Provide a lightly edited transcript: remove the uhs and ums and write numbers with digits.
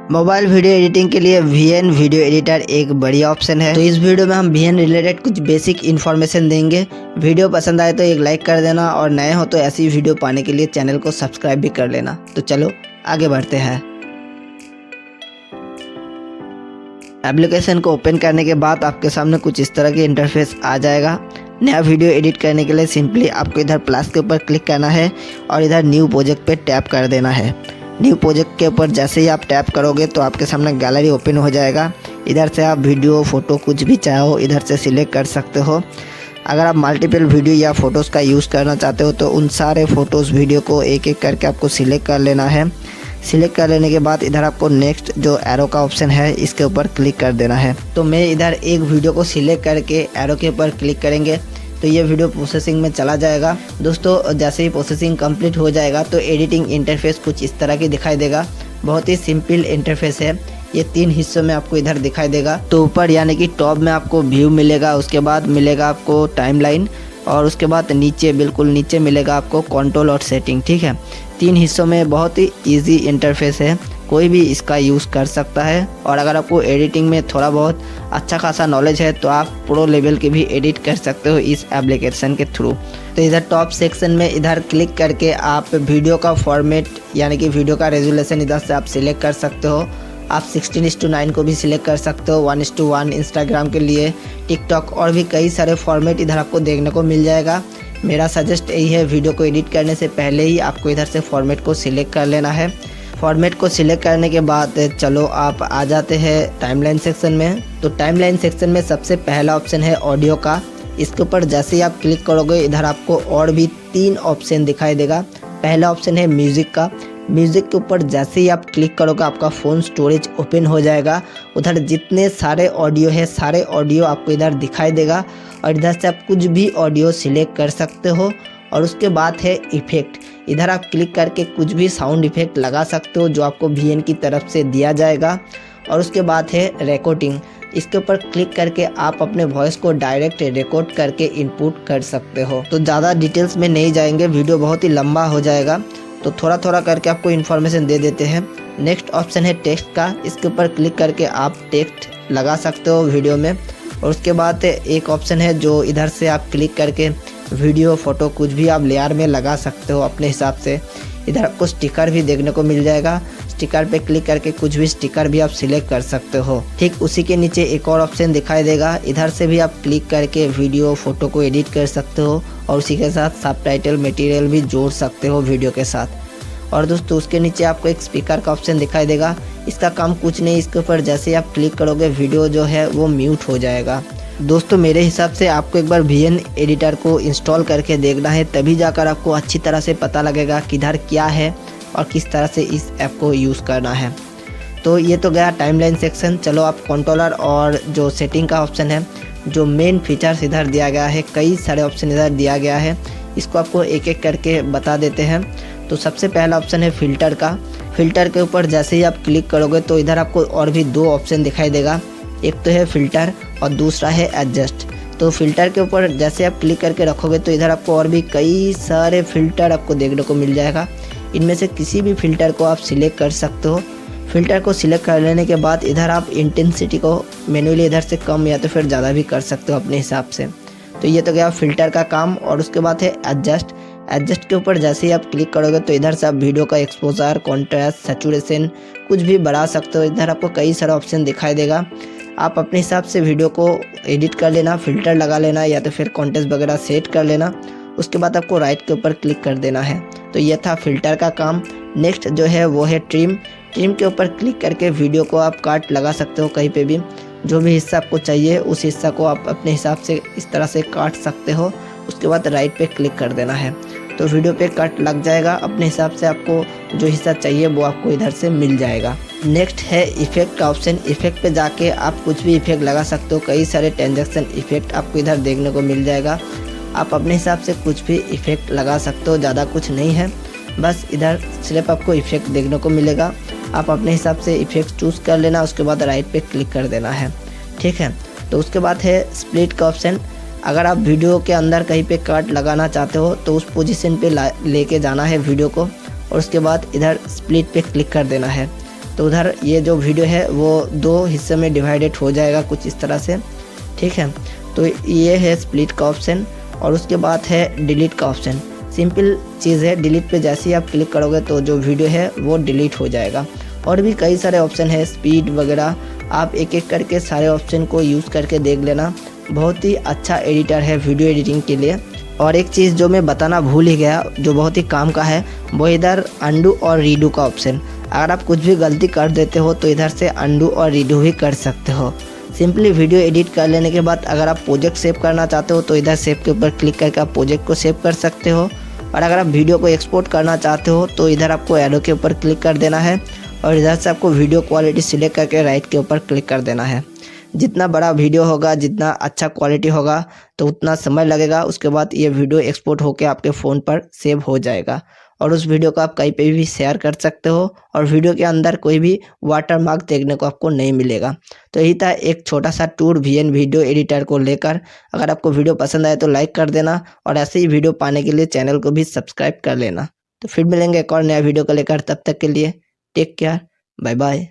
Mobile video editing के लिए VN video editor एक बढ़िया ऑप्शन है। तो इस वीडियो में हम VN रिलेटेड कुछ बेसिक इन्फॉर्मेशन देंगे। वीडियो पसंद आए तो एक लाइक कर देना और नए हो तो ऐसी वीडियो पाने के लिए चैनल को सब्सक्राइब भी कर लेना। तो चलो आगे बढ़ते हैं। एप्लीकेशन को ओपन करने के बाद आपके सामने कुछ इस तरह की इंटरफेस आ जाएगा। नया वीडियो एडिट करने के लिए सिंपली आपको इधर प्लस के ऊपर क्लिक करना है और इधर न्यू प्रोजेक्ट पे टैप कर देना है। न्यू प्रोजेक्ट के ऊपर जैसे ही आप टैप करोगे तो आपके सामने गैलरी ओपन हो जाएगा। इधर से आप वीडियो फ़ोटो कुछ भी चाहो इधर से सिलेक्ट कर सकते हो। अगर आप मल्टीपल वीडियो या फ़ोटोज़ का यूज़ करना चाहते हो तो उन सारे फ़ोटोज़ वीडियो को एक एक करके आपको सिलेक्ट कर लेना है। सिलेक्ट कर लेने के बाद इधर आपको नेक्स्ट जो एरो का ऑप्शन है इसके ऊपर क्लिक कर देना है। तो मैं इधर एक वीडियो को सिलेक्ट करके एरो के ऊपर क्लिक करेंगे तो ये वीडियो प्रोसेसिंग में चला जाएगा। दोस्तों जैसे ही प्रोसेसिंग कंप्लीट हो जाएगा तो एडिटिंग इंटरफेस कुछ इस तरह की दिखाई देगा। बहुत ही सिंपल इंटरफेस है। ये 3 हिस्सों में आपको इधर दिखाई देगा। तो ऊपर यानी कि टॉप में आपको व्यू मिलेगा, उसके बाद मिलेगा आपको टाइमलाइन और उसके बाद नीचे बिल्कुल नीचे मिलेगा आपको कंट्रोल और सेटिंग। ठीक है, 3 हिस्सों में बहुत ही ईजी इंटरफेस है, कोई भी इसका यूज़ कर सकता है। और अगर आपको एडिटिंग में थोड़ा बहुत अच्छा खासा नॉलेज है तो आप प्रो लेवल के भी एडिट कर सकते हो इस एप्लीकेशन के थ्रू। तो इधर टॉप सेक्शन में इधर क्लिक करके आप वीडियो का फॉर्मेट यानी कि वीडियो का रेजोल्यूशन इधर से आप सिलेक्ट कर सकते हो। आप 16:9 को भी सिलेक्ट कर सकते हो, 1:1 इंस्टाग्राम के लिए, टिकटॉक और भी कई सारे फॉर्मेट इधर आपको देखने को मिल जाएगा। मेरा सजेस्ट यही है, वीडियो को एडिट करने से पहले ही आपको इधर से फॉर्मेट को सिलेक्ट कर लेना है। फॉर्मेट को सिलेक्ट करने के बाद चलो आप आ जाते हैं टाइमलाइन सेक्शन में। तो टाइमलाइन सेक्शन में सबसे पहला ऑप्शन है ऑडियो का। इसके ऊपर जैसे ही आप क्लिक करोगे इधर आपको और भी 3 ऑप्शन दिखाई देगा। पहला ऑप्शन है म्यूज़िक का। म्यूज़िक के ऊपर जैसे ही आप क्लिक करोगे आपका फ़ोन स्टोरेज ओपन हो जाएगा। उधर जितने सारे ऑडियो है सारे ऑडियो आपको इधर दिखाई देगा और इधर से आप कुछ भी ऑडियो सिलेक्ट कर सकते हो। और उसके बाद है इफ़ेक्ट। इधर आप क्लिक करके कुछ भी साउंड इफ़ेक्ट लगा सकते हो जो आपको VN की तरफ से दिया जाएगा। और उसके बाद है रिकॉर्डिंग। इसके ऊपर क्लिक करके आप अपने वॉइस को डायरेक्ट रिकॉर्ड करके इनपुट कर सकते हो। तो ज़्यादा डिटेल्स में नहीं जाएंगे, वीडियो बहुत ही लंबा हो जाएगा, तो थोड़ा थोड़ा करके आपको इन्फॉर्मेशन दे देते हैं। नेक्स्ट ऑप्शन है टेक्स्ट का। इसके ऊपर क्लिक करके आप टेक्स्ट लगा सकते हो वीडियो में। और उसके बाद एक ऑप्शन है जो इधर से आप क्लिक करके वीडियो फ़ोटो कुछ भी आप लेयर में लगा सकते हो अपने हिसाब से। इधर आपको स्टिकर भी देखने को मिल जाएगा। स्टिकर पे क्लिक करके कुछ भी स्टिकर भी आप सिलेक्ट कर सकते हो। ठीक उसी के नीचे एक और ऑप्शन दिखाई देगा। इधर से भी आप क्लिक करके वीडियो फ़ोटो को एडिट कर सकते हो और उसी के साथ सबटाइटल मटेरियल भी जोड़ सकते हो वीडियो के साथ। और दोस्तों उसके नीचे आपको एक स्पीकर का ऑप्शन दिखाई देगा। इसका काम कुछ नहीं, इसके ऊपर जैसे ही आप क्लिक करोगे वीडियो जो है वो म्यूट हो जाएगा। दोस्तों मेरे हिसाब से आपको एक बार VN एडिटर को इंस्टॉल करके देखना है, तभी जाकर आपको अच्छी तरह से पता लगेगा किधर क्या है और किस तरह से इस ऐप को यूज़ करना है। तो ये तो गया टाइमलाइन सेक्शन। चलो आप कंट्रोलर और जो सेटिंग का ऑप्शन है, जो मेन फीचर्स इधर दिया गया है, कई सारे ऑप्शन इधर दिया गया है, इसको आपको एक एक करके बता देते हैं। तो सबसे पहला ऑप्शन है फ़िल्टर का। फ़िल्टर के ऊपर जैसे ही आप क्लिक करोगे तो इधर आपको और भी 2 ऑप्शन दिखाई देगा। एक तो है फ़िल्टर और दूसरा है एडजस्ट। तो फ़िल्टर के ऊपर जैसे आप क्लिक करके रखोगे तो इधर आपको और भी कई सारे फ़िल्टर आपको देखने को मिल जाएगा। इनमें से किसी भी फ़िल्टर को आप सिलेक्ट कर सकते हो। फ़िल्टर को सिलेक्ट कर लेने के बाद इधर आप इंटेंसिटी को मैन्युअली इधर से कम या तो फिर ज़्यादा भी कर सकते हो अपने हिसाब से। तो ये तो गया फ़िल्टर का काम। और उसके बाद है एडजस्ट। एडजस्ट के ऊपर जैसे ही आप क्लिक करोगे तो इधर से आप वीडियो का एक्सपोजर, कॉन्ट्रास्ट, सैचुरेशन कुछ भी बढ़ा सकते हो। इधर आपको कई सारे ऑप्शन दिखाई देगा। आप अपने हिसाब से वीडियो को एडिट कर लेना, फ़िल्टर लगा लेना या तो फिर कॉन्टेस्ट वगैरह सेट कर लेना। उसके बाद आपको राइट के ऊपर क्लिक कर देना है। तो ये था फ़िल्टर का काम। नेक्स्ट जो है वो है ट्रिम। ट्रिम के ऊपर क्लिक करके वीडियो को आप काट लगा सकते हो कहीं पे भी। जो भी हिस्सा आपको चाहिए उस हिस्सा को आप अपने हिसाब से इस तरह से काट सकते हो। उसके बाद राइट पे क्लिक कर देना है तो वीडियो पे कट लग जाएगा। अपने हिसाब से आपको जो हिस्सा चाहिए वो आपको इधर से मिल जाएगा। नेक्स्ट है इफ़ेक्ट का ऑप्शन। इफ़ेक्ट पे जाके आप कुछ भी इफ़ेक्ट लगा सकते हो। कई सारे ट्रांजैक्शन इफ़ेक्ट आपको इधर देखने को मिल जाएगा। आप अपने हिसाब से कुछ भी इफ़ेक्ट लगा सकते हो, ज़्यादा कुछ नहीं है, बस इधर सिर्फ आपको इफ़ेक्ट देखने को मिलेगा। आप अपने हिसाब से इफ़ेक्ट चूज़ कर लेना, उसके बाद राइट पे क्लिक कर देना है। ठीक है, तो उसके बाद है स्प्लिट का ऑप्शन। अगर आप वीडियो के अंदर कहीं पे कट लगाना चाहते हो तो उस पोजीशन पे लेके जाना है वीडियो को और उसके बाद इधर स्प्लिट पे क्लिक कर देना है। तो उधर ये जो वीडियो है वो 2 हिस्से में डिवाइडेड हो जाएगा कुछ इस तरह से, ठीक है। तो ये है स्प्लिट का ऑप्शन और उसके बाद है डिलीट का ऑप्शन। सिंपल चीज़ है, डिलीट पे जैसे ही आप क्लिक करोगे तो जो वीडियो है वो डिलीट हो जाएगा। और भी कई सारे ऑप्शन है, स्पीड वगैरह, आप एक एक करके सारे ऑप्शन को यूज़ करके देख लेना। बहुत ही अच्छा एडिटर है वीडियो एडिटिंग के लिए। और एक चीज़ जो मैं बताना भूल ही गया, जो बहुत ही काम का है, वो इधर अंडू और रीडू का ऑप्शन। अगर आप कुछ भी गलती कर देते हो तो इधर से अंडू और रीडू भी कर सकते हो। सिंपली वीडियो एडिट कर लेने के बाद अगर आप प्रोजेक्ट सेव करना चाहते हो तो इधर सेव के ऊपर क्लिक करके आप प्रोजेक्ट को सेव कर सकते हो। और अगर आप वीडियो को एक्सपोर्ट करना चाहते हो तो इधर आपको एरो के ऊपर क्लिक कर देना है और इधर से आपको वीडियो क्वालिटी सिलेक्ट करके राइट के ऊपर क्लिक कर देना है। जितना बड़ा वीडियो होगा, जितना अच्छा क्वालिटी होगा तो उतना समय लगेगा, उसके बाद ये वीडियो एक्सपोर्ट होकर आपके फ़ोन पर सेव हो जाएगा और उस वीडियो को आप कहीं पे भी शेयर कर सकते हो और वीडियो के अंदर कोई भी वाटर मार्क देखने को आपको नहीं मिलेगा। तो यही था एक छोटा सा टूर VN वीडियो एडिटर को लेकर। अगर आपको वीडियो पसंद आए तो लाइक कर देना और ऐसे ही वीडियो पाने के लिए चैनल को भी सब्सक्राइब कर लेना। तो फिर मिलेंगे एक और नया वीडियो को लेकर, तब तक के लिए टेक केयर, बाय बाय।